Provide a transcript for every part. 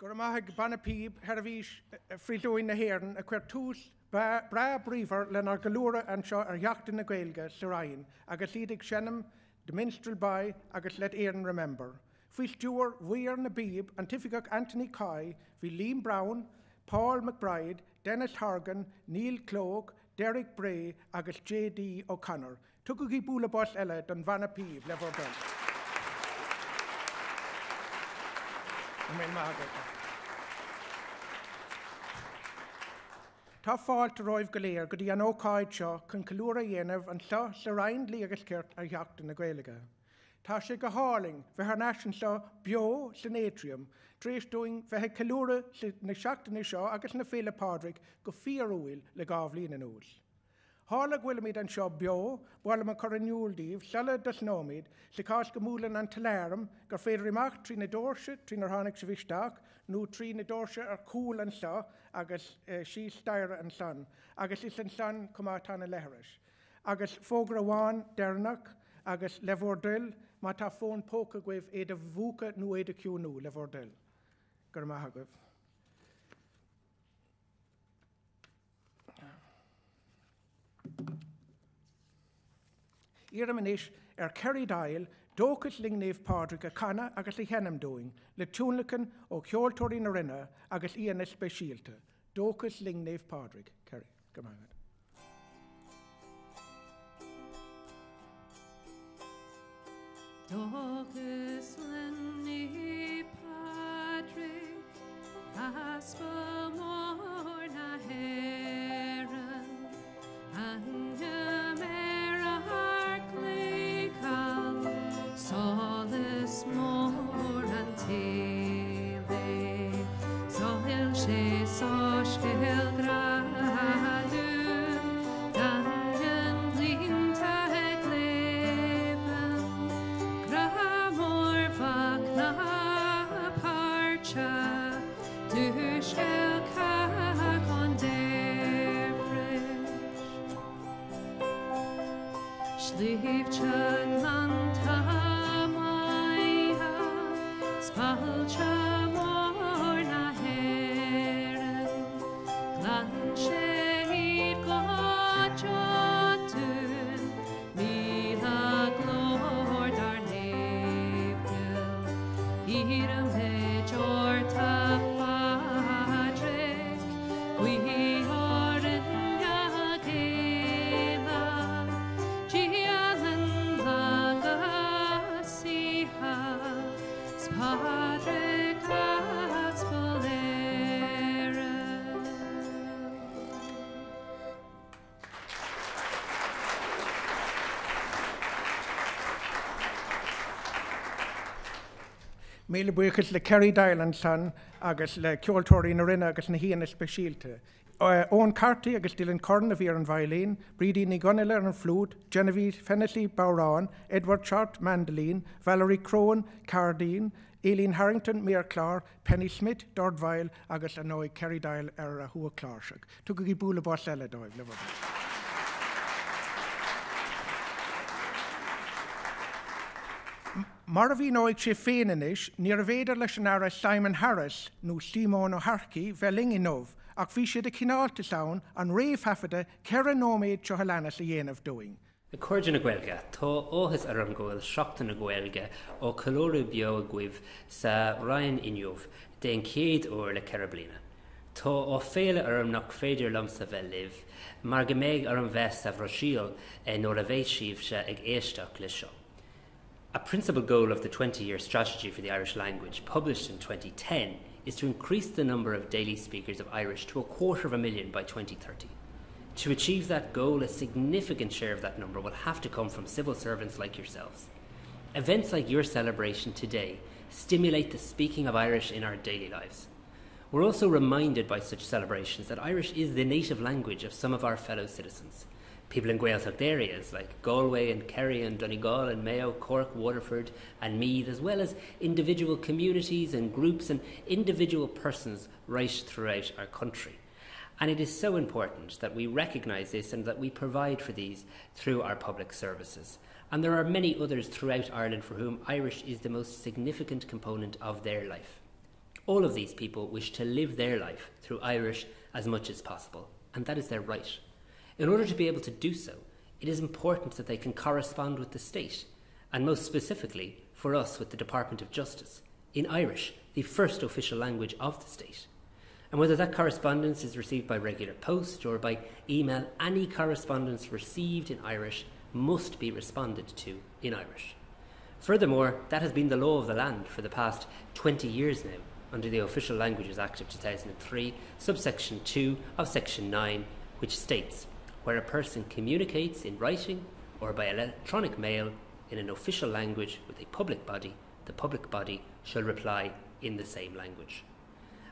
Gur maithig banna píb Hervís frídóin na héireann a chuir tús bra bríomhar lenar ceiliúradh anseo Seachtain na Gaeilge sa Roinne agus iad sennam the minstrel by agus let Éireann remember. Fhuiil dúr bhuiar na bíb an tifigeach Anthony Coy, bhí Liam Brown, Paul McBride, Dennis Hargan, Neil Clogue, Derek Bray agus J.D. O'Connor. Tugadh í búla bos eile don bhanna píb le bhar bell. Tá fáilt roimh go léir go dtí an ócáid seo chun ceiliúradh dhéanamh an seo sa Roinne Dlí agus Cirt ar Seachtain na Gaeilge. Tá sé go háling bheit ar nasin seo bio san étrium, tréis dúing bheit ceiliúradh na Seachtain seo agus na féile Pádraig go fíorúil le gábhlíon an ús. Hála gwilmid an seo bio, bhil am chur aniúldíomh, sela dos nómid, sa cás go múlan an taléirim, gur féidir imach trí na dóirse, trí na tháinig sa bhisteach, nó trí na dóirse ar cúil an seo, agus sí staire an san, agus is an san cumá tána leithris. Agus fógra bháin dernach, agus le bhordil, má tá fón póca gcuibh éad a bhúca nó éad a ciúnú le bhordil. Gur maithagah. Iaramanis Cerry Dail, dóchas ling naomh Pádraig a canna agus i henam dóing, le túnlacan ó ceoltóirí na rinne agus íana speisialta. Dóchas ling naomh Pádraig. Cerry, go maith. Dóchas ling naomh Pádraig, as for mór na héireann, Solas mór an téile, soil sé soscail gradún, dain blianta ag léban, gramór bach na páirte, dúscail cach an déirfris. Slíomhte lanta Spalcha mór na héireann, glan sé gláidteún, míle glór dar naomh, íram leid orta Pádraig, bhíodar na Gaeilge, díalan lagas iha. Pádraig as Bhí Éire. Míle buchas le Cerry Dail an san agus le ceoltóirí na rinne agus na híana speisialta. Ón Carty agus Dylan Corn a bhí ar an violin, Brídí ní Gonile ar an flúd, Genevieve Fennessy Bowrán, Edward Chart mandolin, Valerie Crone Cardine, Eileen Harrington Mayor Clark, Penny Smith Dordvile agus an nói Cerry Dail ar a Hua Clarshag. Tugadh í búla bos eile dóibh le bhar. Mar a bhí nóig sé féinanis, níor a bhéidir leis an ara Simon Harris nó Simón ó Harci bheling I nómh, ach bhí siad a cinálta saon an réomhthafada ceir a nóméid seo healanas a dhéanamh dóing. Na Cuirde na Gaeilge, tá óthas ar an ggóil Seachtain na Gaeilge ó ceiliúradh beo a gcuibh sa Roinne inniuh den 100 uair le ceithre bliana. Tá ó féile arm nach féidir lomsa bheith libh, mar go mbeidh ar an bheith sa bhroisial nóair a bheith síobhse ag éisteach le seo. A principal goal of the 20-year strategy for the Irish language, published in 2010, is to increase the number of daily speakers of Irish to 250,000 by 2030. To achieve that goal, a significant share of that number will have to come from civil servants like yourselves. Events like your celebration today stimulate the speaking of Irish in our daily lives. We're also reminded by such celebrations that Irish is the native language of some of our fellow citizens. People in Gaeltacht areas like Galway and Kerry and Donegal and Mayo, Cork, Waterford and Meath, as well as individual communities and groups and individual persons right throughout our country. And it is so important that we recognise this and that we provide for these through our public services. And there are many others throughout Ireland for whom Irish is the most significant component of their life. All of these people wish to live their life through Irish as much as possible, and that is their right. In order to be able to do so, it is important that they can correspond with the state, and most specifically, for us, with the Department of Justice, in Irish, the first official language of the state. And whether that correspondence is received by regular post or by email, any correspondence received in Irish must be responded to in Irish. Furthermore, that has been the law of the land for the past 20 years now, under the Official Languages Act of 2003, subsection 2 of section 9, which states, where a person communicates in writing or by electronic mail in an official language with a public body, the public body shall reply in the same language.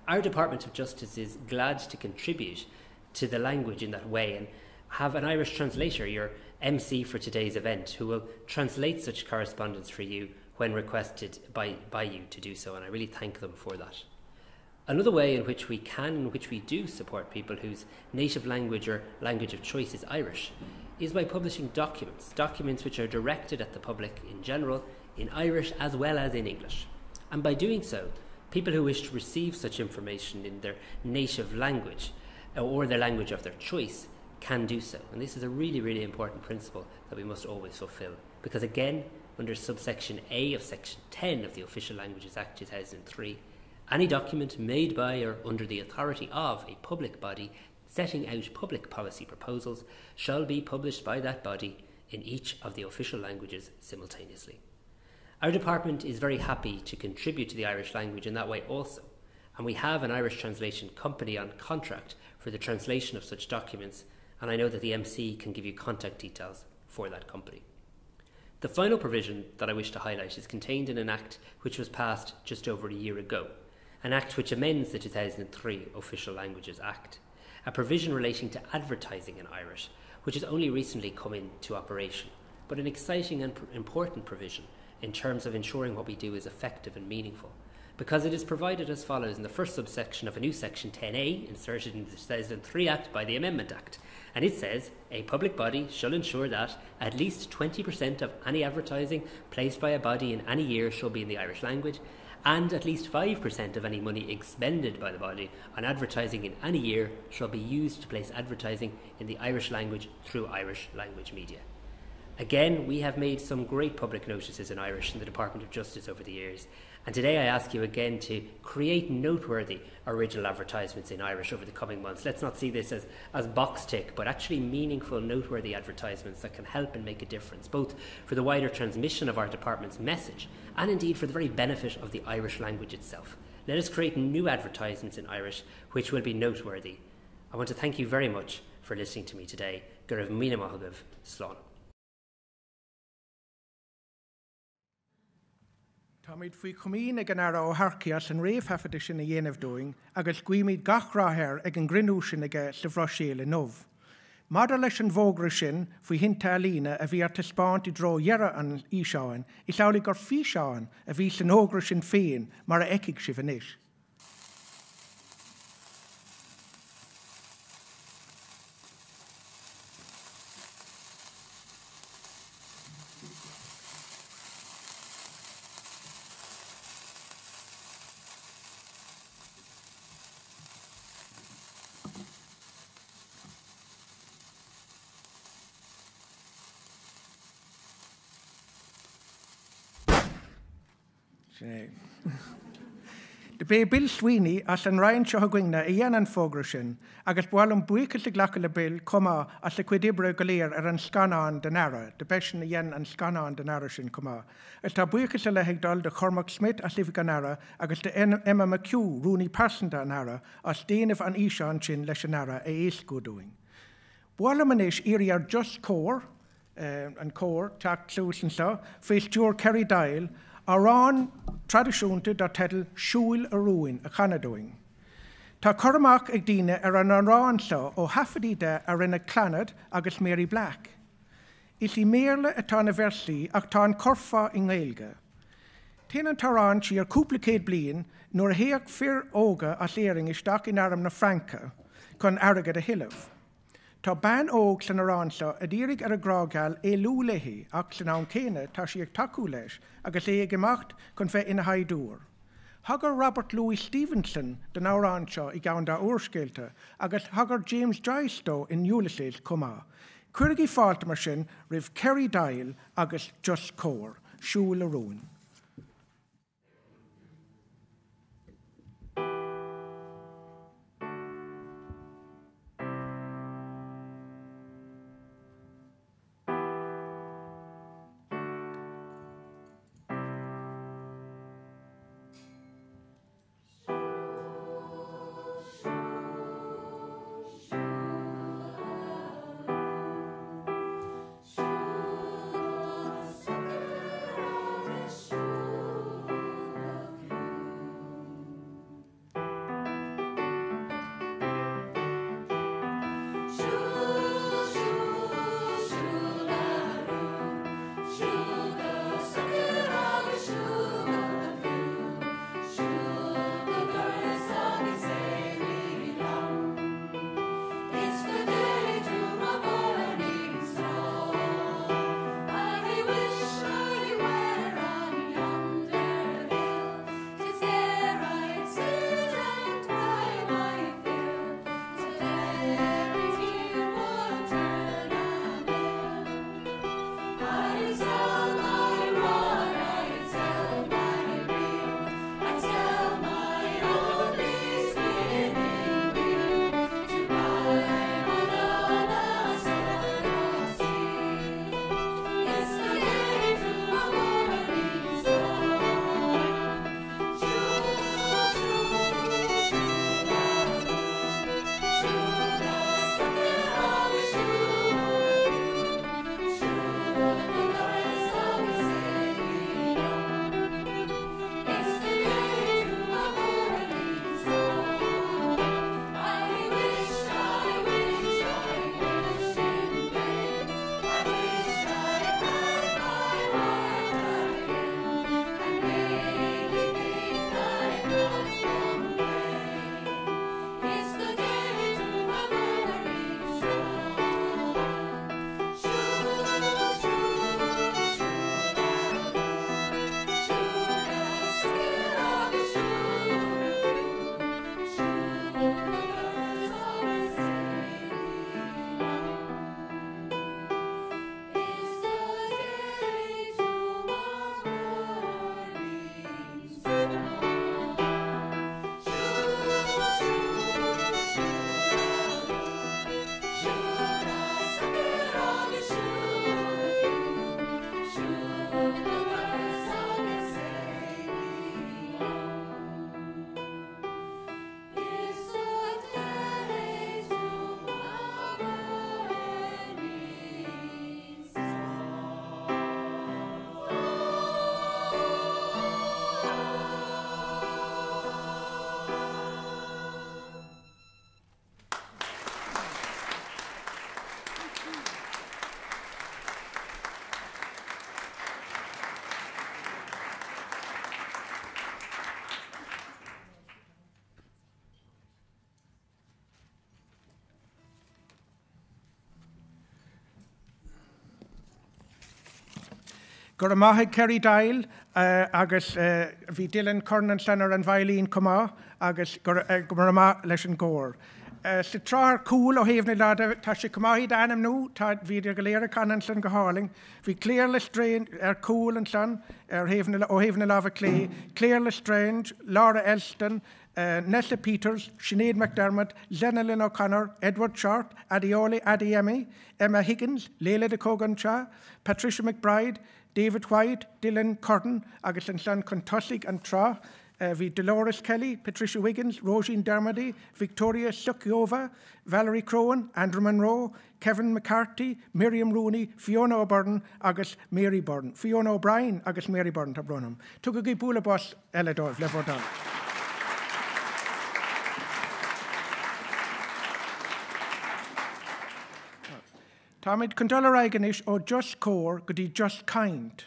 Our Department of Justice is glad to contribute to the language in that way and have an Irish translator, your MC for today's event, who will translate such correspondence for you when requested by you to do so, and I really thank them for that. Another way in which we can and which we do support people whose native language or language of choice is Irish is by publishing documents which are directed at the public in general, in Irish as well as in English. And by doing so, people who wish to receive such information in their native language or the language of their choice can do so. And this is a really, really important principle that we must always fulfil. Because again, under subsection A of section 10 of the Official Languages Act 2003, any document made by or under the authority of a public body setting out public policy proposals shall be published by that body in each of the official languages simultaneously. Our department is very happy to contribute to the Irish language in that way also, and we have an Irish translation company on contract for the translation of such documents, and I know that the MC can give you contact details for that company. The final provision that I wish to highlight is contained in an Act which was passed just over a year ago, an Act which amends the 2003 Official Languages Act, a provision relating to advertising in Irish, which has only recently come into operation, but an exciting and important provision in terms of ensuring what we do is effective and meaningful, because it is provided as follows in the first subsection of a new section 10A inserted in the 2003 Act by the Amendment Act, and it says, a public body shall ensure that at least 20% of any advertising placed by a body in any year shall be in the Irish language, and at least 5% of any money expended by the body on advertising in any year shall be used to place advertising in the Irish language through Irish language media. Again, we have made some great public notices in Irish in the Department of Justice over the years, and today I ask you again to create noteworthy original advertisements in Irish over the coming months. Let's not see this as box tick, but actually meaningful, noteworthy advertisements that can help and make a difference, both for the wider transmission of our department's message and indeed for the very benefit of the Irish language itself. Let us create new advertisements in Irish which will be noteworthy. I want to thank you very much for listening to me today. Go raibh míle maith agah, slán. Táimid faoi chomh ag an ara ó Harcias an réamhtheafada sin a dhéanamh dóing, agus guimid gach ráthair ag an gcinn-ne sin aige sa bhroiséal in naomh. Madar leis an bhógra sin faoi hinta lína a bhí ar taspáint I dro dhearra an íseáin, I leabhla gur físeáin a bhí san ógra sin féin mar a eiceigh sibh anois. De bé Bill Sweeney as an Ryan chugainn-ne a dhéanaan fógra sin, agus bhfuil an buíochas ag leacha le Bill comá as le cuidibre go léir ar an scanán den ara, de besin a dhéan an scanán den ara sin comá. Is tá buíochas a leigh dul de Cormac Smith as libh an ara, agus de Emma McHugh Rooney Parsonda an ara, as déanamh an íseán sin leis an ara a éascú doing. Bhfuil am anis irí ar just cór, an cór, teach clús an sa, féis dúr Kerry Dial, Arán tradiisiúnta dar tedal siúil a rúin a chanadóing. Tá cormach ag daoine ar an arán sa ó hafadí de ar ina Clanad agus Mary Black. Is I méle atá na versaí ach tá an Curfá I Gaeilge. Téann an tarán si ar cúplacéad bliain nuair a héag fir óga as éiring isteach in airm na Franca chun airgad a hiilemh. Tá ban óg san aránsa a dírig ar a grágáil lú leihí ach san án céine tá si ag taú leis agus ag imacht chun bheith ina haidúr. Hagar Robert Louis Stevenson den n-oileán seo I gceann dá uairscéalta, agus hagar James Joyce dó in Newlisail Chomh. Cuirigí fáilte mar sin rih Kerry Dail agus Just Cór, siúil a Roinne. Gur maithaigh Kerry Dail agus bhí Dylan Cornan senar an bhailín Chomh agus gur maith leis an gcóir. Sa tráth cúil ó thaobhna láda tá sé Chomhaí d'anam nó tá bhí go léir canan san go háling. Bhí cléir le strain cúil an san ó thaobhna lábha clé, Cléir le Strange, Laura Elston, Nessa Peters, Sinead McDermott, Zenalyn O'Connor, Edward Short, Adioli Adiemi, Emma Higgins, Leila de Cogan-Cha, Patricia McBride, David White, Dylan Curtin, agus an san Contosig an Tráth, bhí Dolores Kelly, Patricia Wiggins, Roisin Dermody, Victoria Sukyova, Valerie Crowan, Andrew Monroe, Kevin McCarthy, Miriam Rooney, Fiona O'Byrne agus Mary Byrne. Fiona O'Brien agus Mary Byrne tá brunam. Tuga gí búla bos eile dóibh le bhordán. Táimid condollar aigenis ó Just Cór go dtí Just Kind.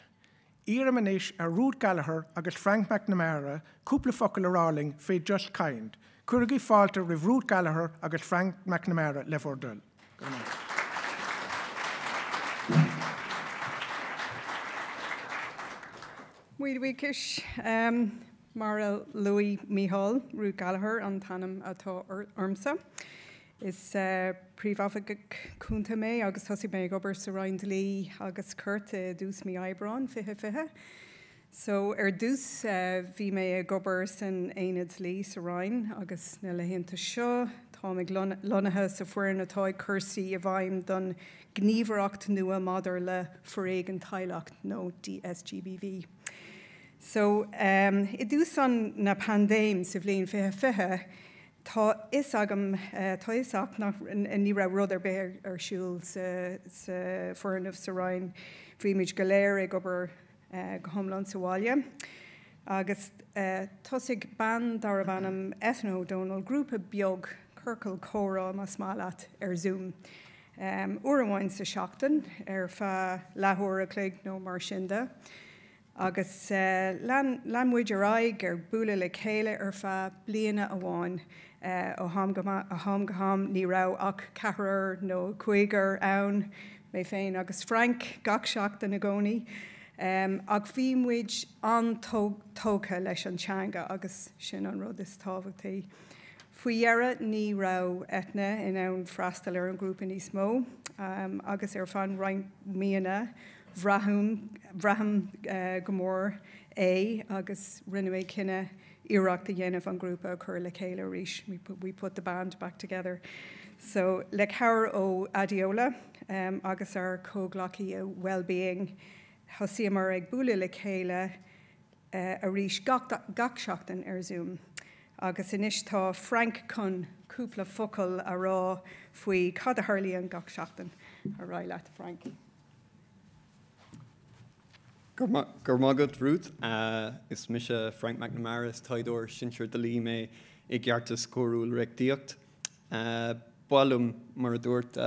Íramanish a Ruth Gallagher agus Frank McNamara cúpla focail aráling fé Just Kind. Curigi fáilte rih Ruth Gallagher agus Frank McNamara le bhordul. Muid wicis Máirseáil Louis Mícheál Rú Gallagher an tanam atá ormsa. Is príomh-oifig cúnta mé agus thosaigh mé gobar sa Roinne Dlí agus Cirt dús mí Eibreán fiche. So dús bhí mé gobar san Aonad Dlí sa Roinne agus na léannta seo, Táimid lonathe sa foireann atá cursaí a bhaim don gníomhaireacht nua mádar le foréigean taileacht nó DSGBV. So I dús an na pandéim sa bhliain fiche, tá is ach nach ní ra rud be ar siúil sa foireann sa Roinne bhí muid go léir ag obair go hiomlán sa bháile. Agus tosaigh band dar a bhanam ethno donal grúpa beag Curcail córá mas málaat ar Zoom. Uair sa Seachtain ar fa lethúir a cloig nó mar sinnda. Agus leanmuid araig ar búla le chéile ar fa bliana amháin ó ham go ham ní rá ach cethar nó chuigar ann mé féin agus Frank gach seachtain na gcónaí. Ag bhí muid an tócha leis an teanga agus sin an rud is tábhachtaí. Faoi Éire ní rá etna in ann freastal ar an grúpa níos mó, agus ar fan roinnt mianta, bhraham go mór agus rinne mé cinenne iireacht a dhéanamh an grúpa chur le chéile arís. We put the band back together. So le ceir ó Adiola agus ar cóglachaí a well-being, thosaigh mar ag búla le chéile arís gach seachtain ar Zoom. Agus inis tá Frank chun cúpla focail a rá faoi cad a tharlaíonn gach seachtain a rá leat Frank. Gur mágad Ruth, is mise Frank McNamara taidóir Cirt Department mé I gceartas cóúil reictíocht. Báilm mar a dúirt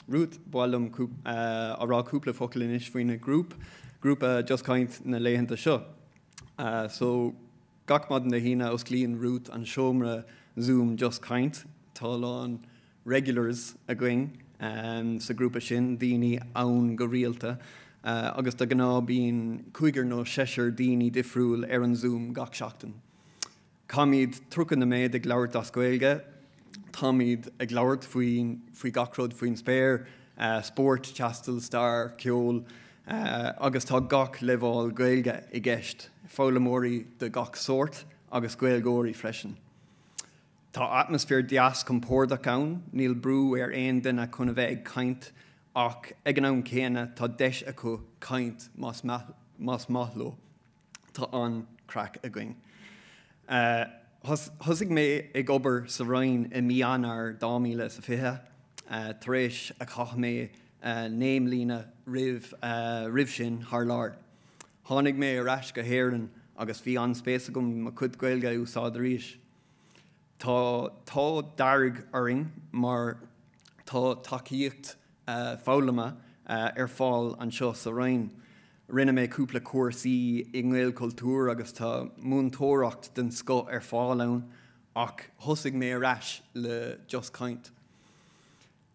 Ruth, báilm a rá cúpla focail inis faoine grúpa just caint na léannta seo. So gach mad na hína os glíonn Ruth an seomra Zoom just caint, táláin regulars a gcinn sa grúpa sin, daoine ann go rialta. Agus da gná bíon chuigar nó seisir daoine difriúil ar an Zoom gach seachtain. Táimid trucan na méid ag labhairt as Gaeilge, táimid ag labhairt faoi gachród faoin spéir, sport, teastal, star, ceol, agus tá gach leibháil Gaeilge I gceist, fólamóirí de gach sort agus Gaeilgóirí freisin. Tá atmosfér deas compórdach ann, níl brú ar aon duine chuna bheith ag caint, ach ag an ann céine tá deis acu caint más mathló tá an crack a gcinn. Thosaigh mé ag obair sa Roinne I míanar 2020, tar éis a chomh mé naomh lína ribh sin thar lár. Tháinig mé ar ais go héireann agus bhí an spéise gom mo cud Gaeilge úsáid arís. Tá darg oring mar tá takeíocht fáilme ar fáil an seo sa Roinne. Rinne mé cúpla cuasaí I ngáil cultúr agus tá múntóireacht den sco ar fáil ann ach thosaigh mé ar ais le just caint.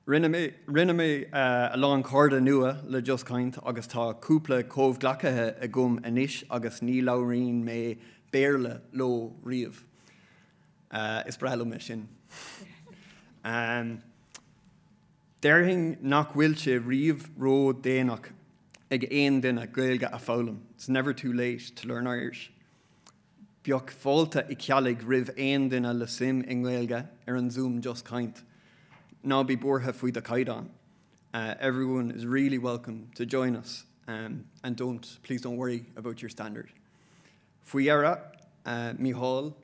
Rinne mé a lán corda nua le just caint agus tá cúpla chomh glacathe a gum inis agus ní labhraíonn mé béarla lo riamh. Is brelum me sin. Deirhing nach bhfuil sé riamh ró déanaach ag aon duine Gaeilge a fálam. It's never too late to learn Irish. Beag fáilte I ceallaigh ribh aon duine le sim in Gaeilge ar an Zoom just caint. Ná bí bortha faoi de caighdeán. Everyone is really welcome to join us and please don't worry about your standard. Faoi Éire, Mícheál,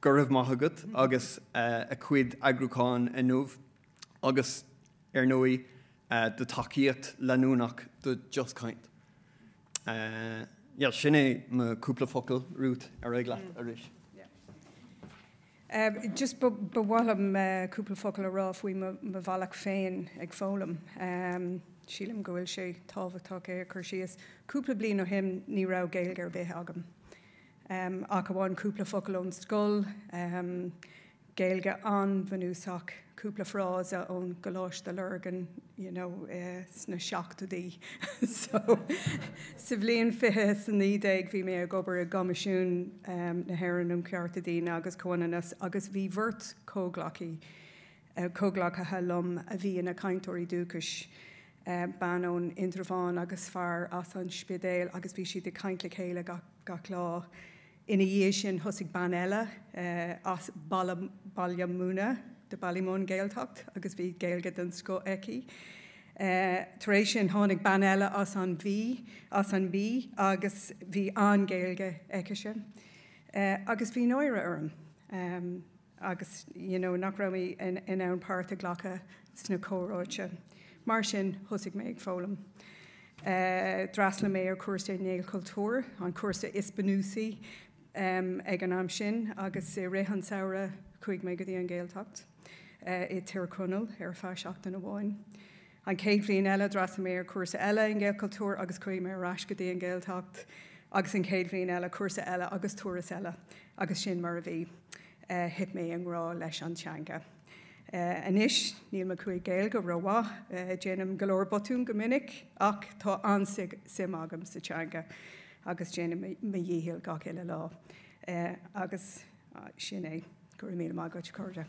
gur raibh maith agat agus a cuid agrúcháin a naomh agus ar nóí de takeíocht leanúnach de just caint. Sin é mo cúpla focail Ruth ar ag leat arís. Just bhhailm cúpla focail a rá faoi mo bhealach féin ag fólam. Sílam go bhfuil sé tábhachtach é chur síos. Cúpla bliain ó him ní rá Gaeilge ar bith agam. Ach bháin cúpla focail ón scoil, Gaeilge an bhanúsach cúpla frása ón goláis de lurgan, sna seachtaí. So, sa bhliain fiche san 19 bhí mé gobar a gomasisiún na hÉireann ceartadaí agus conanas, agus bhí bhirt cóglacathe lom a bhí ina caintóirí dúchas ban ón intrafán agus fear as an spidéil, agus bhí siad de caint le chéile gach lá. Ina dhé sin thosig ban eile as ballamúna de Ballymón Gaeltacht, agus bhí Gaeilge den sco eici. Tar éis sin tháinig ban eile as an bí, agus bhí an Gaeilge eice. Agus bhí n-oire orm. Agus, nach raibh in ann páirte ghlacha sna córáite. Mar sin thosig mé ag fólam. Drasla mé ar cuasa néal cultúr, an cuasa isbanúsaí ag an am sin, agus réhan saora chuig mé go dtí an Gaeltacht. I Tirconnell ar Seachtain amháin. An céad bhliain eile drasla mé ar cuasa eile an Gael cultúr, agus chuig mé ras go dtí an Gaeltacht, agus an céad bhliain eile cuasa eile agus turas eile, agus sin mar a bhí hip mé an rá leis an teanga. Anis, níl me chuig Gaeilge go roiá, déanam golóir botún go minic, ach tá ansig sim agam sa teanga, agus déanam me dhéhil gach eile lá. Agus sin é, gur mí mágad cóide.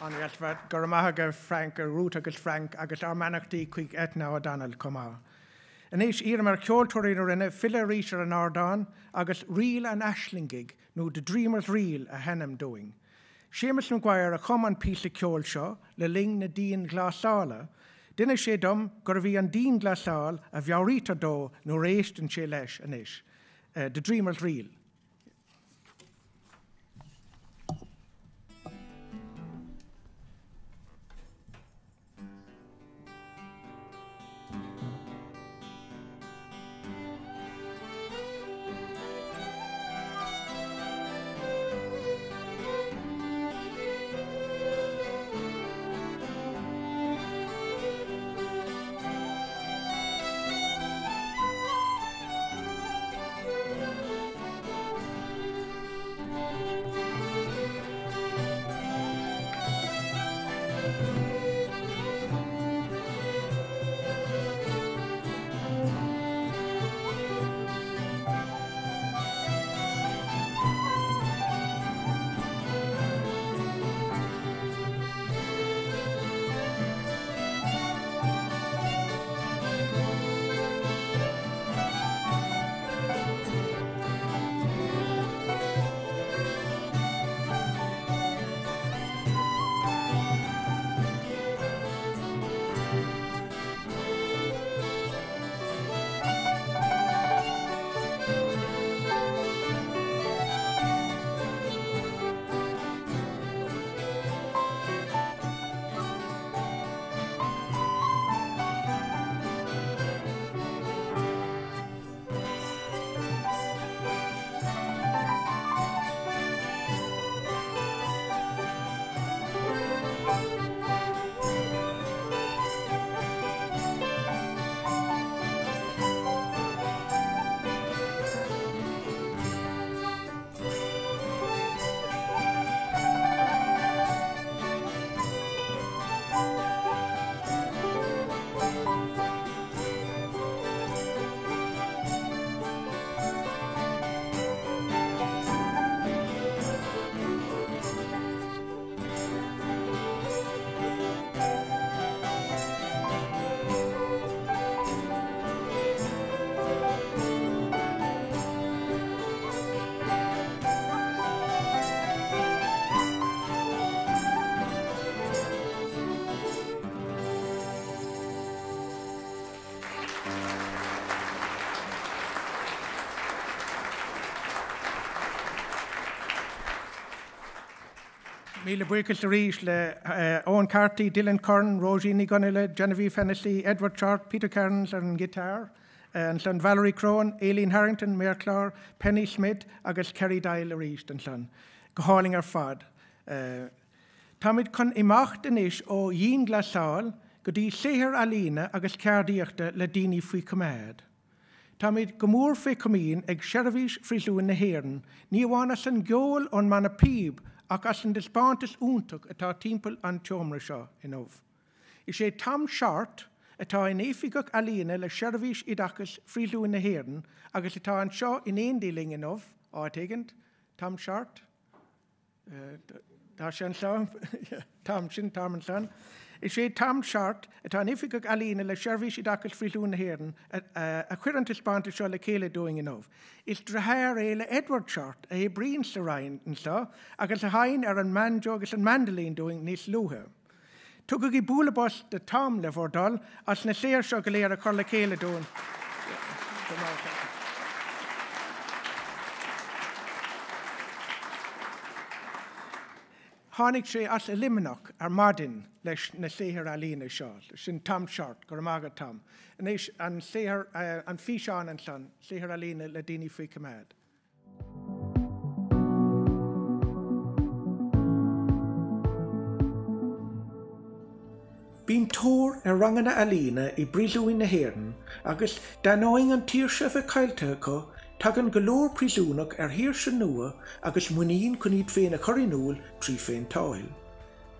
An bhfuil gur maithe Frank ar rút agus Frank agus armánachtaí chuig Etna ó Donald comá. Anéis íar mar ceoltóirí rinne fila rísar an Ardán agus riil an aislingig nó de dreamers riil a henam doing. Séamas an ghair a chum an písa ceol seo le ling na dín ghlasála, duine sé dom gur bhí an dín ghlasáil a bheabhrítar dó nó réistan sé leis anis. De dreamers riil. Míle buchas a rís le Owen Carty, Dylan Corn, Roisin Dlí, Genevieve Hennessy, Edward Chart, Peter Cairns ar an guitar, an llan Valerie Crone, Aileen Harrington, Mayor Clark, Penny Smith agus Kerry Dyle a rís an llan. Go háling ar fad. Táimid chun imacht inis ó dhín glasáil go dtí séithir a lína agus ceardaíochta le daoine faoi coméad. Táimid go mór fé comín ag seirbhís friúin na hÉireann, ní bhána san geol ón mana píb ach as an dispántas úntaach atá timpeall an teomra seo in ómh. I sé tam seart atá in éifigach a lína le seirbhís idachas friúin na hÉireann agus atá an seo in éondíling in ómh áitigint, tam seart. Tá sin seo, tam sin tam an san. I sé tam seart atá an éifigach a lína le seirbhís idachas friúin na hÉireann a chuir an tispántas seo le céile doing in ómh. Is drethair é le Edward seart a brín sa Roinne an seo agus a hain ar an manjo agus an mandolin doing níos luathe. Tugad í búlabos de Tom le bhordal as na séir seo go léir a chuir le céile doing. Tháinig sé as a limanach ar mardin leis na séithir a lína seo, sin tam seart gur mágad tam. An séithir an físeán an san, séithir a lína le daoine faoi coméad. Bín tóir ar ranganna a lína I brísúin na hÉireann agus d'anóing an tíirse bheith caiilte acu tagan go leor prísúnach ar hiirse nua agus muín chun iad féin a choirinúil trí féin táil.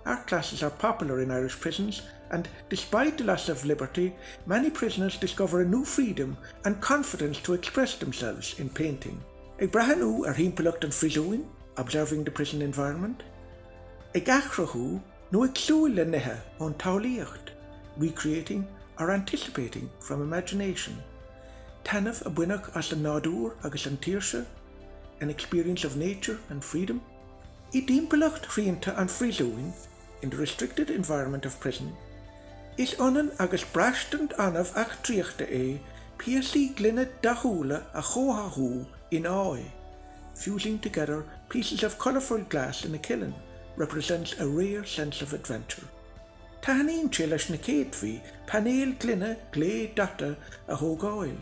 Art classes are popular in Irish prisons, and despite the loss of liberty, many prisoners discover a new freedom and confidence to express themselves in painting. Ag brahanú ar hímpelacht an frisúin, observing the prison environment. Ag achrathú nó ag súil le nethe ón tálaíocht, recreating or anticipating from imagination. Tainmh a buineach as an nádúr agus an tíirse, an experience of nature and freedom. I d'impelacht rianta an frisúin, in the restricted environment of prison, is onan agus brastand anamh ach tríochta é piasí glynne dahúla a chomh in áí. Fusing together pieces of colourful glass in a kiln represents a rare sense of adventure. Tahanín sé leis na céadmhí panéal glynne glé data a Gaeilge.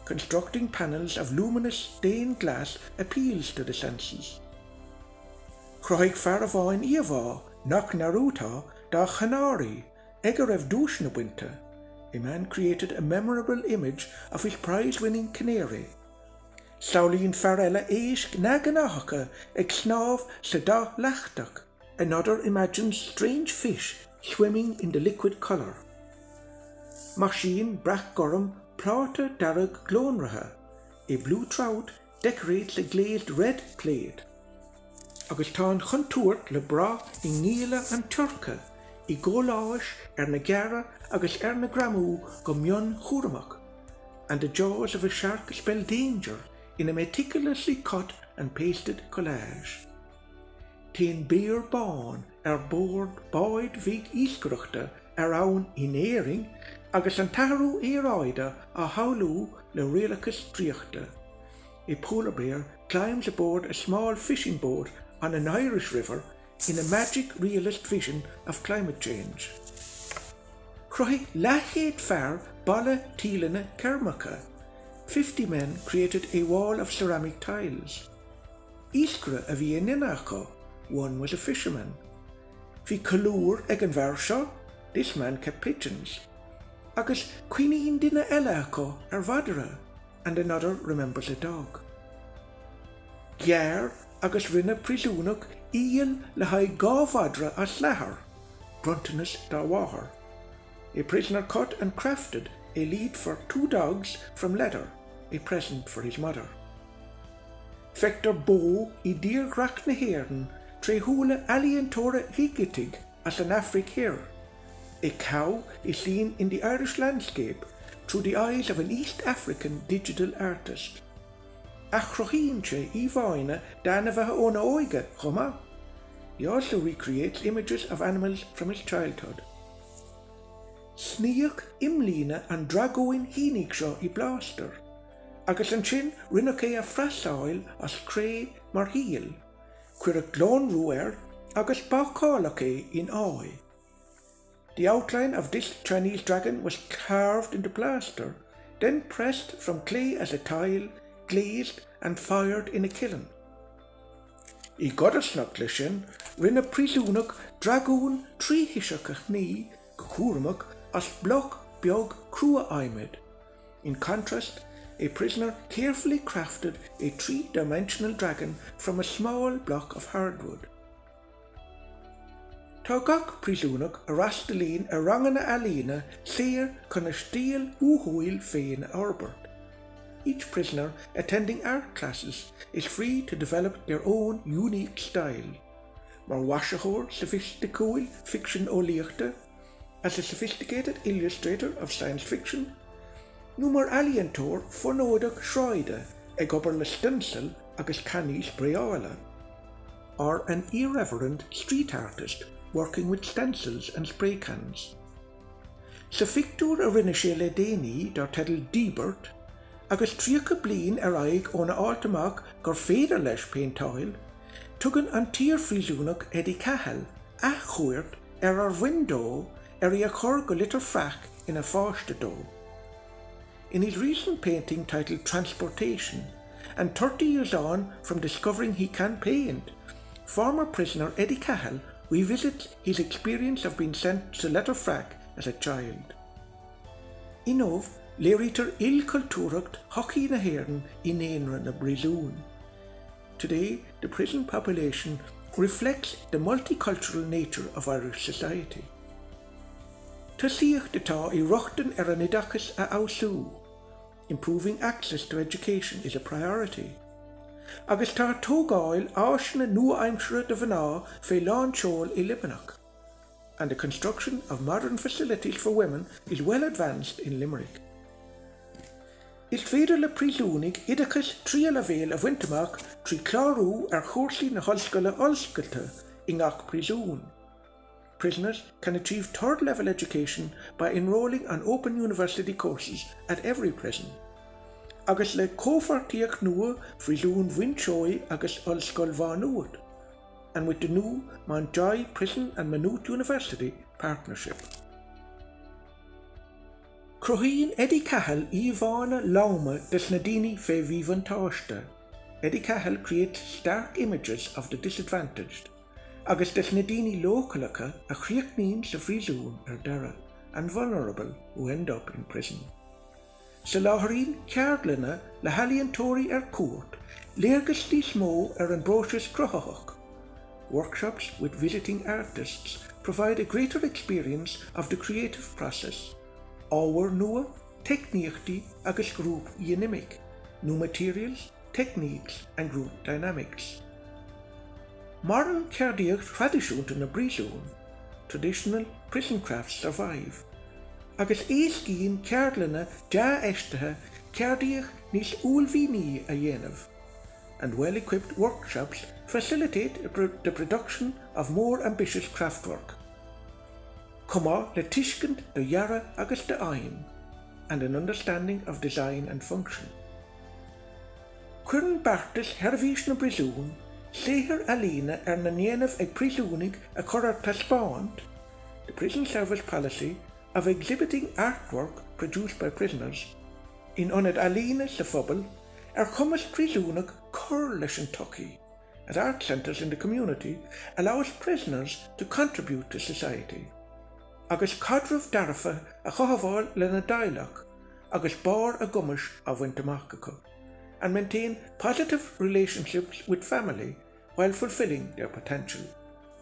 Constructing panels of luminous stained glass appeals to the senses. Chroig fear a bháin íomhá nach narútá da chanári, ag a raibh dúis na buinte. A man created a memorable image of his prize-winning canary. Saolín fearella éisc na ganachacha ag snámh sa da lechtach. Another imagines strange fish swimming in the liquid colour. Machine brach gorum pláta darag glónratha. A blue trout decorates a glazed red plate. Agus tá an chuntúirt le bra I ngíle an turca, I ggóláis ar na geara agus ar na gramú go mion chúramach, and the jaws of a shark spell danger in a meticulously cut and pasted collage. Téan beer bán ar bord báid bhíg íscruachta ar ann inéiring agus an tarú éráide a haulú le réalachas tríochta. A polar bear climbs aboard a small fishing boat on an Irish river in a magic realist vision of climate change. Chroig lachéad fear balla tílana Kermacha. 50 men created a wall of ceramic tiles. Iskra a bhí in Inacho, one was a fisherman. Bhí colúr ag an bhar seo, this man kept pigeons. Agus cuinín duine eile acu ar bhadara, and another remembers a dog. Gear agus rinne prísúnach íon le haid gábhadra as lethar, bruntanas da wahar. A prisoner cut and crafted a lead for 2 dogs from leather, a present for his mother. Fector Bo I dear grach na hÉireann tre hula alien tora higitig as an Afric hare. A cow is seen in the Irish landscape through the eyes of an East African digital artist. Achrochín sé I bháine dána bheithe óna óige chomh. He also recreates images of animals from his childhood. Sníoch imlína an dragóin hínig seo I bláster, agus an sin rinneach é a phrasáil as cré mar híal, cuir a glón ruair agus bácálach é in áí. The outline of this Chinese dragon was carved into plaster, then pressed from clay as a tile, glazed and fired in a kiln. I godasnach lei sin rinne prísúnach dragún tríhiseach ní cuaramach as bloch beag crua aimid. In contrast, a prisoner carefully crafted a three-dimensional dragon from a small block of hardwood. Tá gach príosúnach a rastalín a rangana alína séir chun a stíl úhuil féin Albert. Each prisoner attending art classes is free to develop their own unique style. Mar wasahor sophisticated fiction ó léannta, as a sophisticated illustrator of science fiction, nó mar aliantóir fonóideach shráide ag obair le stencil agus canís breála, or an irreverent street artist working with stencils and spray cans. Sa fictúr a rinne sé le déanaí dar tedal Debert, agus tríocha bliain ar aig óna áltamach gur féidir leis péintáil, tugann an tír fríosúnach Eddie Cahill a chuirt ar window ar a chur go litir frac in a fáiste dó. In his recent painting titled Transportation, and 30 years on from discovering he can paint, former prisoner Eddie Cahill revisits his experience of being sent to letterfrac as a child. Naomh, léirítar ilcultúracht hoci na hÉireann in éanra na Bréisún. Today, the prison population reflects the multicultural nature of Irish society. Tusaíocht atá I rochtain ar an oideachas a ausú. Improving access to education is a priority. Agus tá tógáil áisina nua-aimsire de bhaná fé láinseoil I Libanach, and the construction of modern facilities for women is well advanced in Limerick. Is féidir le príosúnig oideachas tríal a bhéal a bhainteach trí chlárú ar chóirsaí na hoscoile ollscoilte I ngach príosún. Prisoners can achieve third-level education by enrolling on open university courses at every prison. Agus le cófartíoch nua príosún bhainseoí agus ollscoil bhánuad, and with the new Mountjoy Prison and Maynooth University partnership. Crohíonn Eddie Cahill íomhána láma des na daoine fé bhíomhan táiste. Eddie Cahill creates stark images of the disadvantaged, agus des na daoine lócalacha a chríochnaíonn sa phríosún ar dara and vulnerable who end up in prison. Sa láthaíonn ceardlanna le halaíontóirí ar cuairt, léargastí smó ar an bróisis cruthathach. Workshops with visiting artists provide a greater experience of the creative process. Ábhar nua, techníochtaí agus group dynamic, new materials, techniques and group dynamics. Modern ceardaíocht tradiisiúnta na Bréisún, traditional prison crafts survive, agus éascíonn ceardlanna deá eistethe ceardaíocht níos ullmhíní a dhéanamh, and well-equipped workshops facilitate the production of more ambitious craftwork. Chomh le tuiscint do dhearra agus de aim, and an understanding of design and function. Cuireann Bartas Herbhís na Bréisún, séithir alína ar na naomh ag príosúnig a chur ar taspáint, the prison service policy of exhibiting artwork produced by prisoners in onad alína sa phobal ar chumas príosúnach chur leis an tucaí, at art centres in the community allows prisoners to contribute to society. Agus cadrah darfa a chohabháil le na daileach, agus bar a gumas a bhainteach, and maintain positive relationships with family while fulfilling their potential.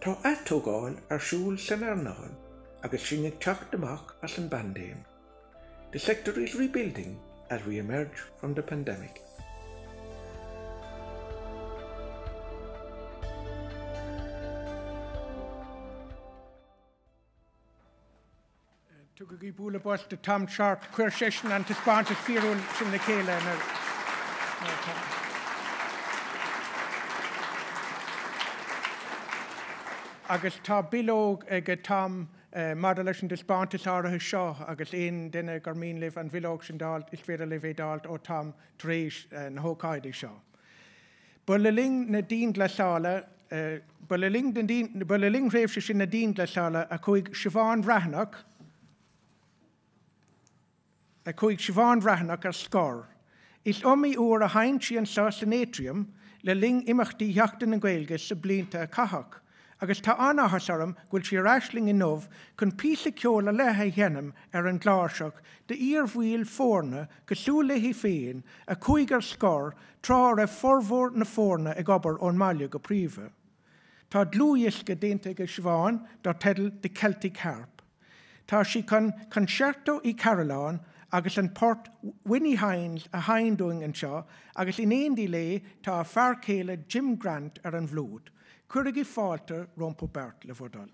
Tá atógáil ar siúl san airnáil, agus sin ag teacht amach as an bandéim. The sector is rebuilding as we emerge from the pandemic. Tu go gí búla bos de Tom Sharp cuir session an ta spáintas fíorúil sin na céile na agus tá bilóg ag Tom mar leis an de spáintas áirithe seo agus éon duine gur mín libh an bhilóg sin dált is féidir le bhéh dált ó Tom tréis na hócáide seo. Bula ling na dín le sála bula ling réimhse sin na dín le sála a chuig Siobhan Bhreathnach ar scór. Is omí uair a haint sí an sás an étrium le ling imachtaí heachtain na Gaeilge sa blianta a cathach, agus tá anachas orm gúil sé raisling in naomh chun písa ceola lethe dhéanam an gláiseach de íormhíl fórna go súla hí féin a chuigar scór trá a formhór na fórna ag obair ón maiile go príomha. Tá dlúiisce déanta go sibháin dar tedal de Celtic Harp. Tá sí chun concerto í Caroláin agus an port Winnie Hines a haindúing an seo, agus in éondí lé tá a fearcéile Jim Grant an bhlúd. Cuirigh í fáilte rompa bert le fudal.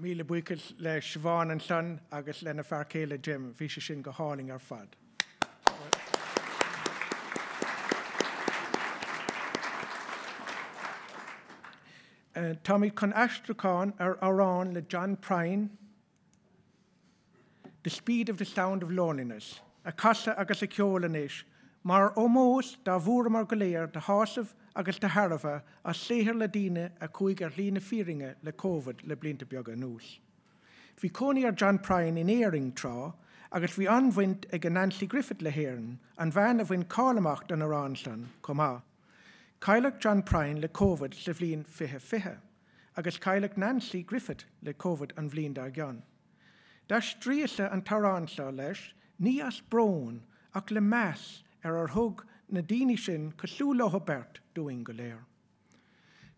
Míle buicil le Siobhan an son agus lena fearcéile Jim, bhí sé sin go háling ar fad. Táimid chun aistriúcháin ar árán le John Prine, The Speed of the Sound of Loneliness, a casa agus a ceolanis, mar ómós dá bhúra mar go léir de hásamh agus de Harbh a sléithir le daoine a chuig ar lína fíringe le COVID le blianta beaga nús. Bhí cónaí ar John Prine in éiring trá, agus bhí anmhaint ag an Nancy Griffith le héireann, an bhean a bhain cálameacht an aránsan, chomh. Cailleadh John Prine le COVID sa bhliain 2020, agus cailleadh Nancy Griffith le COVID an bhliain dá gceann. D'as tríosa an taránsa leis, ní as brón ach le meas ar thug na daoine sin cosúla bert dúin go léir.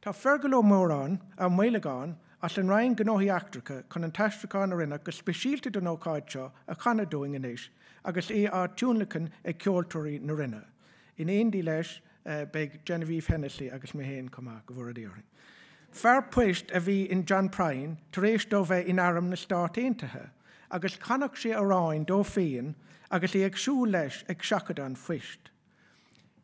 Tá fergal ó mórán a maileáin as an rainn gnóthaí eachtracha chun an taistriúcháin a rinne go speisialta don ócáid seo a chana dúing inis, agus é á túnlachan ag ceoltóirí na rinne. In éondí leis beag Genevieve Hennessy agus mé héin comá go bhfuair díoring. Fear puist a bhí in John Prine tar éis dó bheith in airm na Stát Aontaithe, agus canach sé aráin dó féin agus é ag siú leis ag seachad an fuist.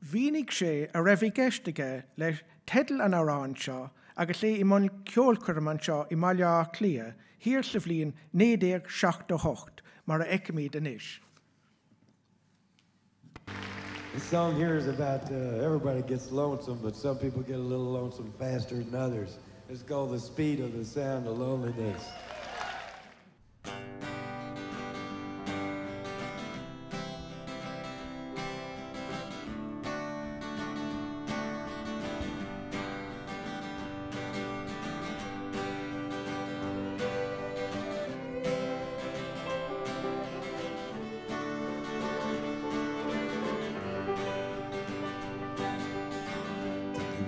Bhínig sé a raibh geisteige leis tedal an árán seo agus é i món ceolcuirm an seo i maiile clia, hir sa bhliain 1978 mar a eicimíd anis. This song here is about everybody gets lonesome, but some people get a little lonesome faster than others. It's called The Speed of the Sound of Loneliness.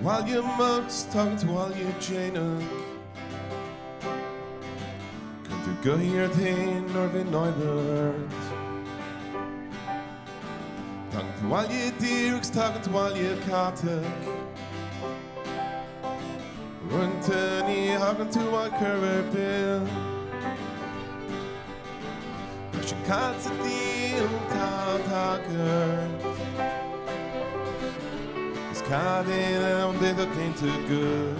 While your mugs talking to all your Jaina, kan du gcinn-ne når vi naomh. Talking to all your deargs, talking to all your cáteach. Runta ní hagan tú all curver bill. Mas sin cáta díl tá Cadin and they the painted good.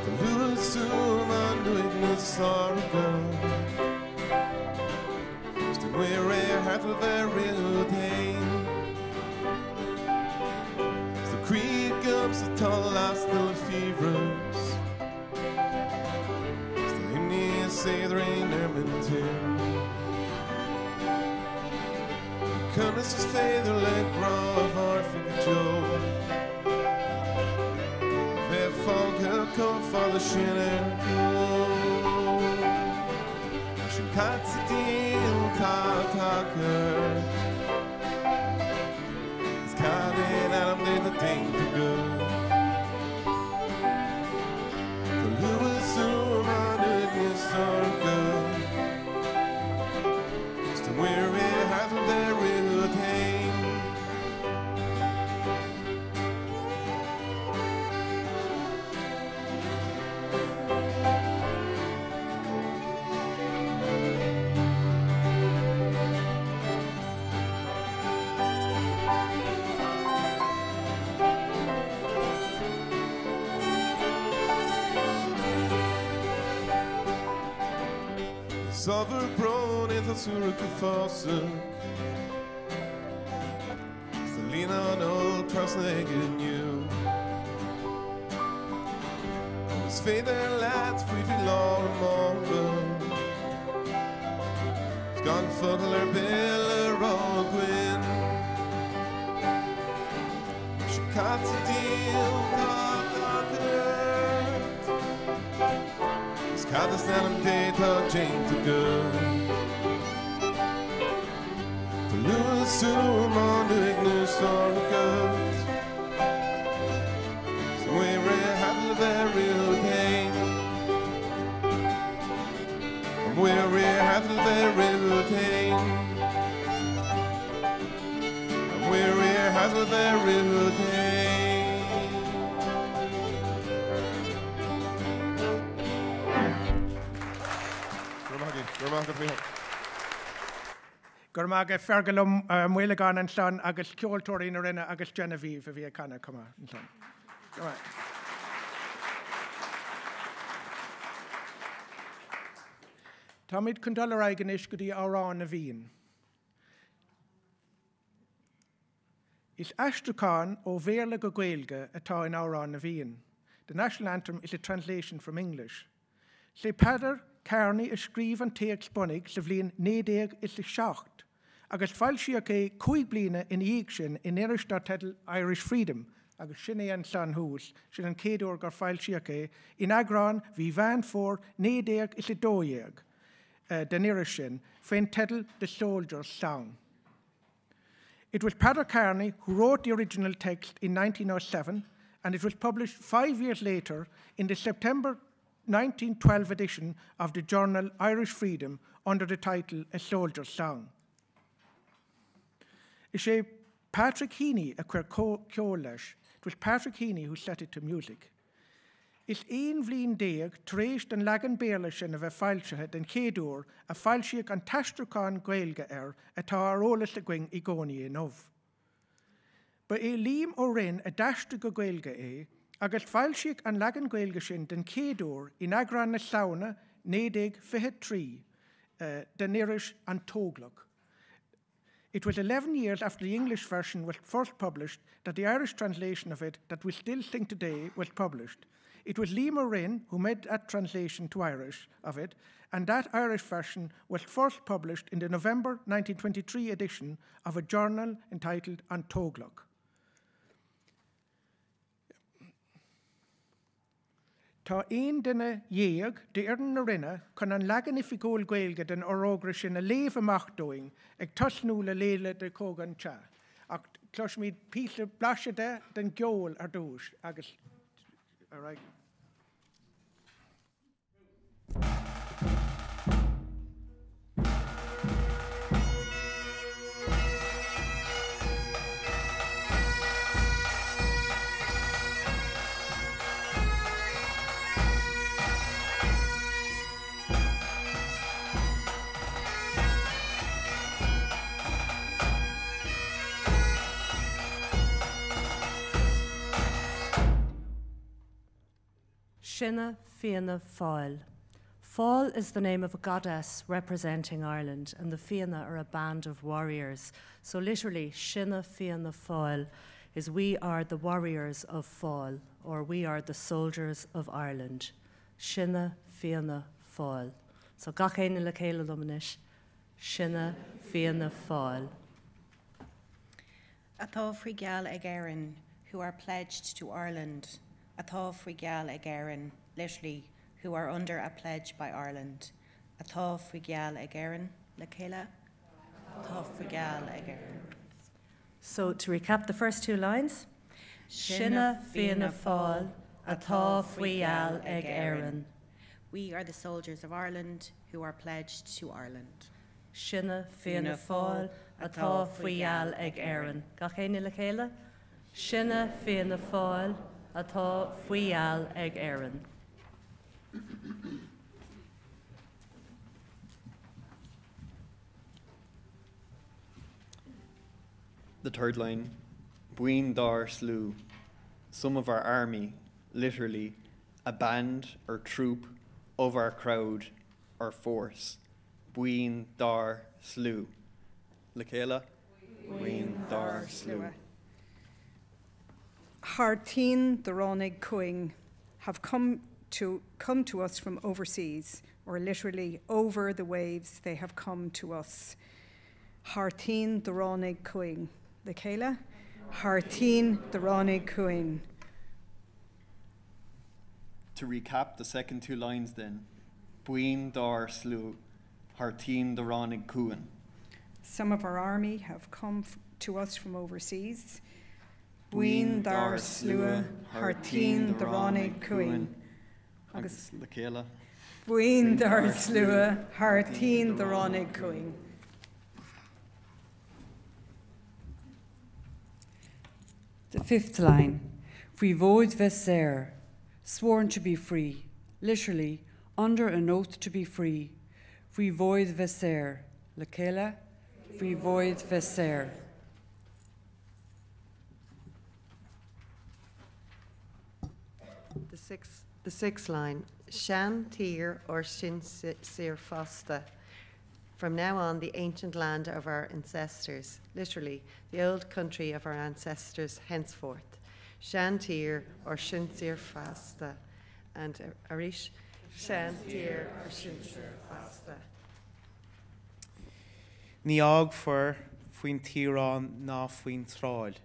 The little soon under the sorrow. Still we're a heart of a real day. The creek ups the tall last still fevers. Still in the say there ain't Edmonton. Kunnes is feather like grove or for Joe. Fair folk who come for the shin. She cuts a deal, talker. It's coming out of the thing to go. The Lewis soon under his circle. Still weary, half of their real. Sover bron into Surika Fossuk. Selina on old cross-legged new. His feather lads free for law tomorrow. He's gone fuckler bill a roll gwyn. She cuts a deal, talker. Got the stand day to Jane to go. The Lewis soon on the Ignus or the goat. So we're having a very real day. And we're having a very real day. And we're having a very real day. Gur mag fergalum muileán an san agus ceoltóirí na rinne agus Genevieve a bhí canna cuma an san. Táimid chun dul aigen is go dtí árán na bhíon. Is Astracán ó bhéarla go Gaeilge atá in árán na bhíon. The national anthem is a translation from English. Le Peadar Carney a scríb an téag spunnig sa bhliain 1907, agus fáil siach é 5 bliana in dhéag sin in Éireastá tedal Irish Freedom, agus sin é an san hús, sin an céadúir gur fáil siach é, in agrán bhí bhean fór 1912 den Irish sin, féin tedal The Soldier's Song. It was Peadar Carney who wrote the original text in 1907, and it was published 5 years later in the September 1912 edition of the journal Irish Freedom under the title A Soldier's Song. Is Patrick Heaney a chuir ceol leis. It was Patrick Heaney who set it to music. Is ein bhliain déag tréis den legan béala sin a bheith fáilsethe den chéadúr a fáilseach an Tastracán Gaeilge atá arolalas le gcuing I gcónaí in naomh. Ba é líam ó rinn a daiste go Gaeilge é, agus fáilseach an legan Gaeilge sin den céadúr in agrán na saona 1923 den Irish an tóglach. It was 11 years after the English version was first published that the Irish translation of it that we still sing today was published. It was Liam O'Rinn who made that translation to Irish of it, and that Irish version was first published in the November 1923 edition of a journal entitled An Tóglach. Tá ein duine dhéag de iarn na rinne chun an legan ifigóil Gaeilge den orógra sin a léamh amach dóing ag tosnú le léile de cógan te. Ach clós míad písle blaise de den geol ar dúis agus. All right. Sinna Fianna Fáil. Fáil is the name of a goddess representing Ireland, and the Fianna are a band of warriors. So literally, Sinna Fianna Fáil is we are the warriors of Fáil, or we are the soldiers of Ireland. Sinna Fianna Fáil. So gcinn-ne le céile lumanis. Sinna Fianna Fáil. Atá faoi geall ag Éireann, who are pledged to Ireland. Atá faoi geall ag Éireann, literally, who are under a pledge by Ireland. Atá faoi geall ag Éireann, le céile. Atá faoi geall ag Éireann. So to recap the first 2 lines. Sinna Fianna Fáil, atá faoi geall ag Éireann. We are the soldiers of Ireland who are pledged to Ireland. Sinna Fianna Fáil, atá faoi geall ag Éireann. Gcinn-ne le céile. Sinna Fianna Fáil, atá faoi geall ag Éireann. The third line, bhíodar slú, some of our army, literally, a band or troop of our crowd or force. Bhíodar slú. Le céile? Bhíodar slú. Harteen the Róinne Dlí have come to us from overseas, or literally over the waves they have come to us. Harteen the Róinne Dlí. Le céile? Harteen the Róinne Dlí. To recap the second 2 lines then, bhíodar slú, harteen the Róinne Dlí. Some of our army have come to us from overseas. Bhíodar slua, harteen the Róinne Dlí. Agus le céile. Bhíodar slua, harteen the Róinne Dlí. The 5th line, Bhí Vóid Veser, sworn to be free, literally, under an oath to be free. Fui void viser. Le céile. Fui void viser. The sixth line, Shan Tir or Shin Sir Fasta. From now on, the ancient land of our ancestors, literally, the old country of our ancestors henceforth. Shan Tir or Shin Sir Fasta. And Arish, Shan Tir or Shin Sir Fasta. Naomh for faoin tíreán ná faoin tráth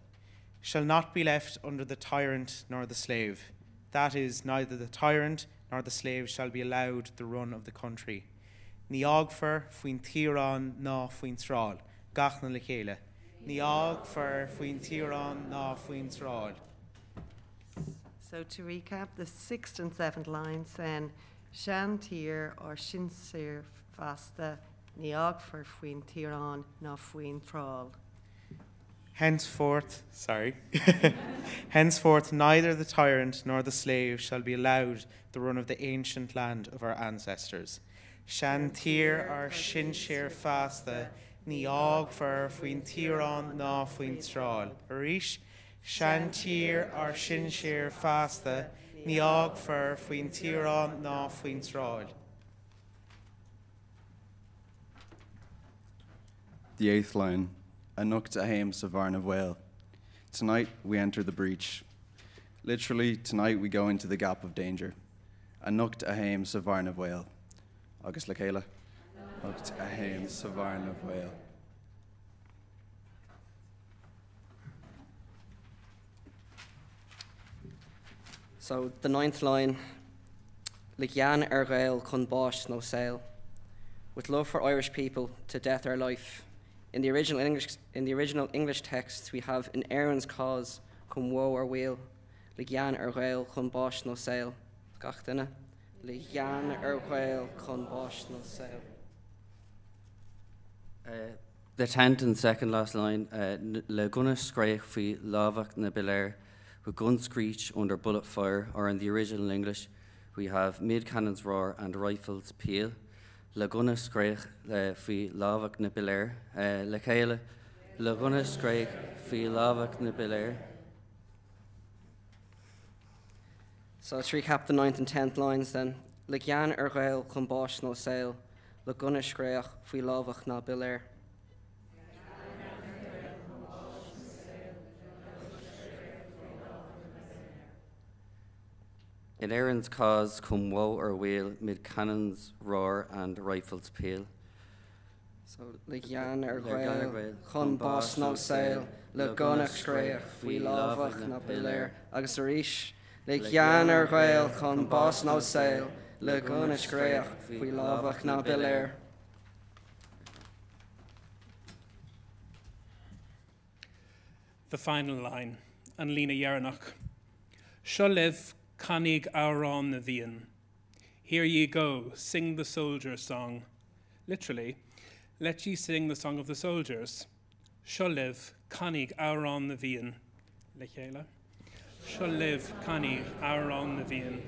shall not be left under the tyrant nor the slave. That is, neither the tyrant nor the slave shall be allowed the run of the country. Naomh for faoin tíreán ná faoin tráth. Gach-ne le chéile. Naomh for faoin tíreán ná faoin tráth. So to recap, the 6th and 7th lines then, Shan Tir or Shin Sir Fasta, Naomh for faoin tíreán ná faoin tráth. Henceforth, henceforth, neither the tyrant nor the slave shall be allowed the run of the ancient land of our ancestors. Shan Tir or Shin Sir Fasta, Naomh for faoin tíreán ná faoin tráth. Arish, Shan Tir or Shin Sir Fasta, Naomh for faoin tíreán ná faoin tráth. The 8th line, Anocht ahem savarn of whale. Tonight we enter the breach. Literally, tonight we go into the gap of danger. Anocht ahem savarn of whale. Agus le céile. Anocht ahem savarn of whale. So the 9th line, Ligyan Gaeilge chun báis no sail. With love for Irish people, to death or life. In the original English text, we have in Aaron's cause, cum woe or weal, Ligyan Gaeilge chun báis no sail. Gach dine. Ligyan Gaeilge chun báis no sail. The 10th and second last line, Le gunna scraich fi lavach na bilair, with gun screech under bullet fire, or in the original English, we have mid-cannons roar and rifles peal. Le gunna scraich fi lavach na bilair, le chéile, le gunna scraich fi lavach na bilair. So let's recap the 9th and 10th lines then. Ligyan Gaeilge chun báis no sail, le gunna scraich fi lavach na bilair. In Aaron's cause, cum woe or wheel, mid cannons roar and rifles peal. So, Ligyan Gaeilge chun báis no sail, le gunna scraich fi lavach na bilair. Agus Arish, Ligyan Gaeilge chun báis no sail, le gunna scraich fi lavach na bilair. The final line, an lína dhearnach. Seo live Tháinig Pádraig na bhíodar. Here ye go, sing the soldier song. Literally, let ye sing the song of the soldiers. Seo live Tháinig Pádraig na bhíodar. Le chéile. Seo live Tháinig Pádraig na bhíodar.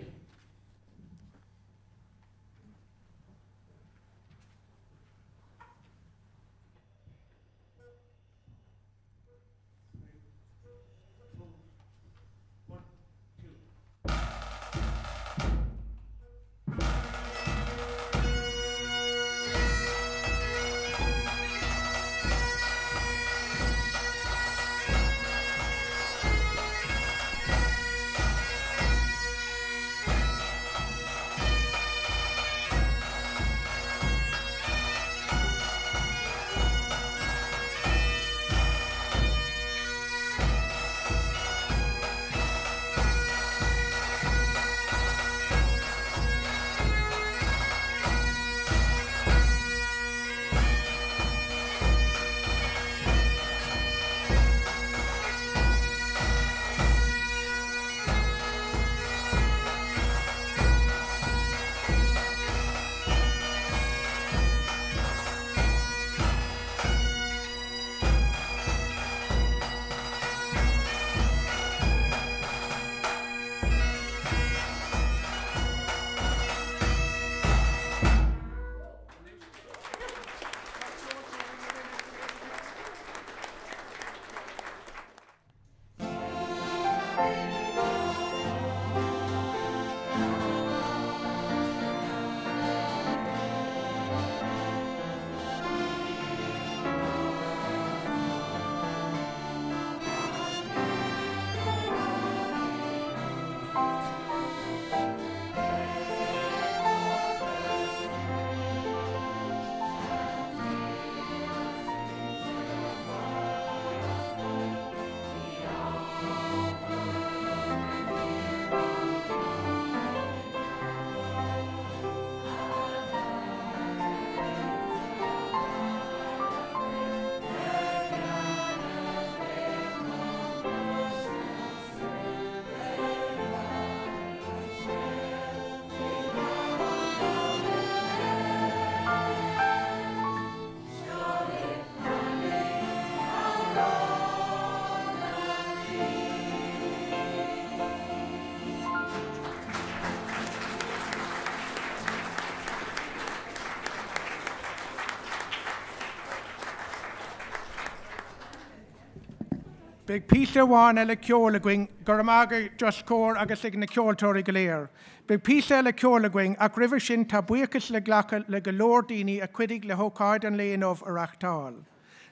Big písa bháin eile ceolalaing gur amaga just cór agus ag na ceoltóirí go léir. Big písa eile ceolalaing ach ribh sin tá buchas le ghlacha le go leor daoine a cuidig le hócáid an léanamh ar achtáil.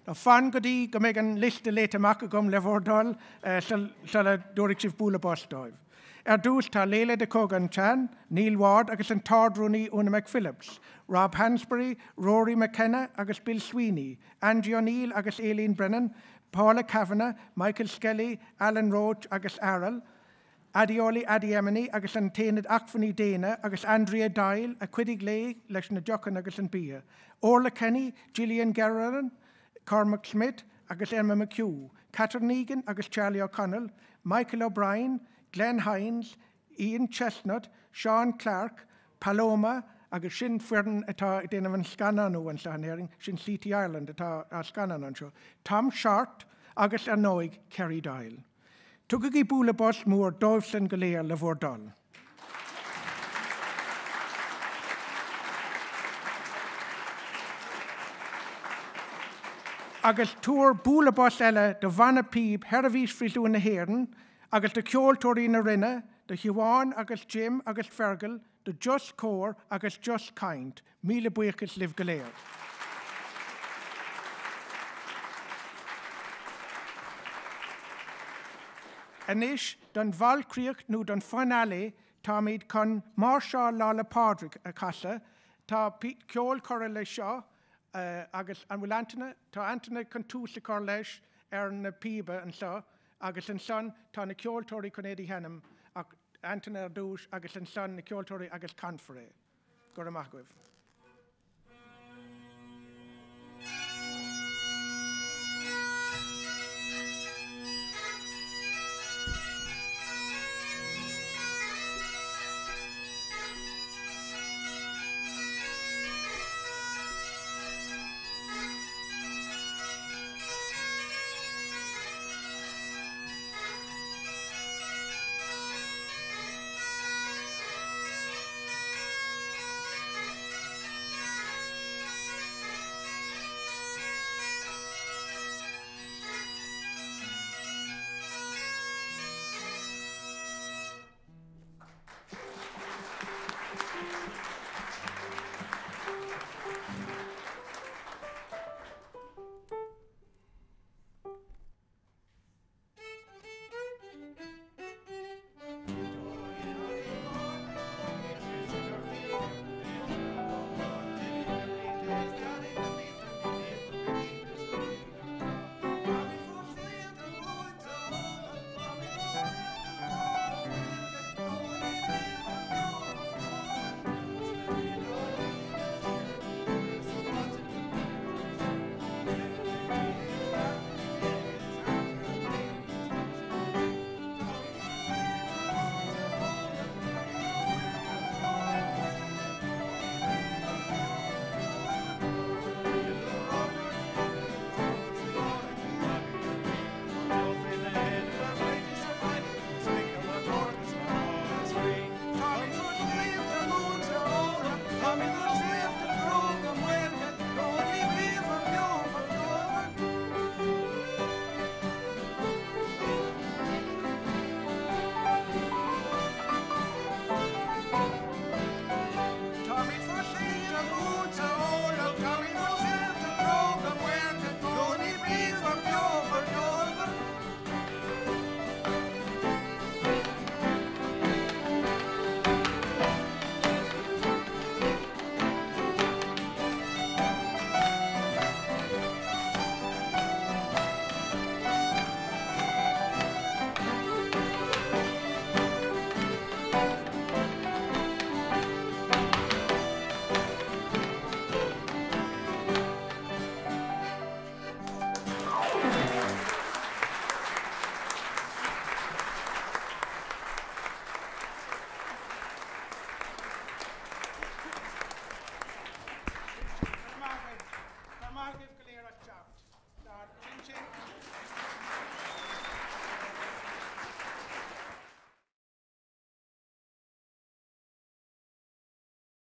Ná fan go dtí go mbeidh an liste léit amach agam le bhórdal se le dúirig sibh búla bostáibh. Dús tá Léile de Cogan Chan, Neil Ward agus an tardrúnaí Una McPhillips, Rob Hansbury, Rory McKenna agus Bill Sweeney, Angie O'Neill agus Aileen Brennan, Paula Kavanagh, Michael Skelly, Alan Roach agus Arrell, Adioli Adiemini agus an téanad achfaní déine agus Andrea Dial a cuidig lé leis na Jocan agus an bia. Orla Kenny, Gillian Gerran, Cormac Smith agus Emma McHugh, Catherine Egan agus Charlie O'Connell, Michael O'Brien, Glenn Hines, Ian Chestnut, Sean Clark, Paloma agus sin fuireann atá déanamh an scananú an seanéiring sin City Ireland atá a scanan an seo. Tom Short agus an nóig Kerry Dial. Tugad í búla bos mór dóibhsan go léir le bhórdal. Agus túr búla bos eile do bhana píb hervís frisú na héireann, agus de ceoltóirí na rinne, de Hiwan agus Jim agus Fergal, de Just Cór agus Just Kind, míle buchas libh go léir. Anis, don bhallcríocht nó don fanálé, Táimid chun Máirseáil Lá le Pádraig a casa, tá ceol chora le seo agus an bhfuil tá Anthony chun tús le cor leis ar na píbe an seo, agus an son tá na ceoltóirí chun éadí henam ach Anthony ar dús agus an son na ceoltóirí agus conferé. Gur amach goibh.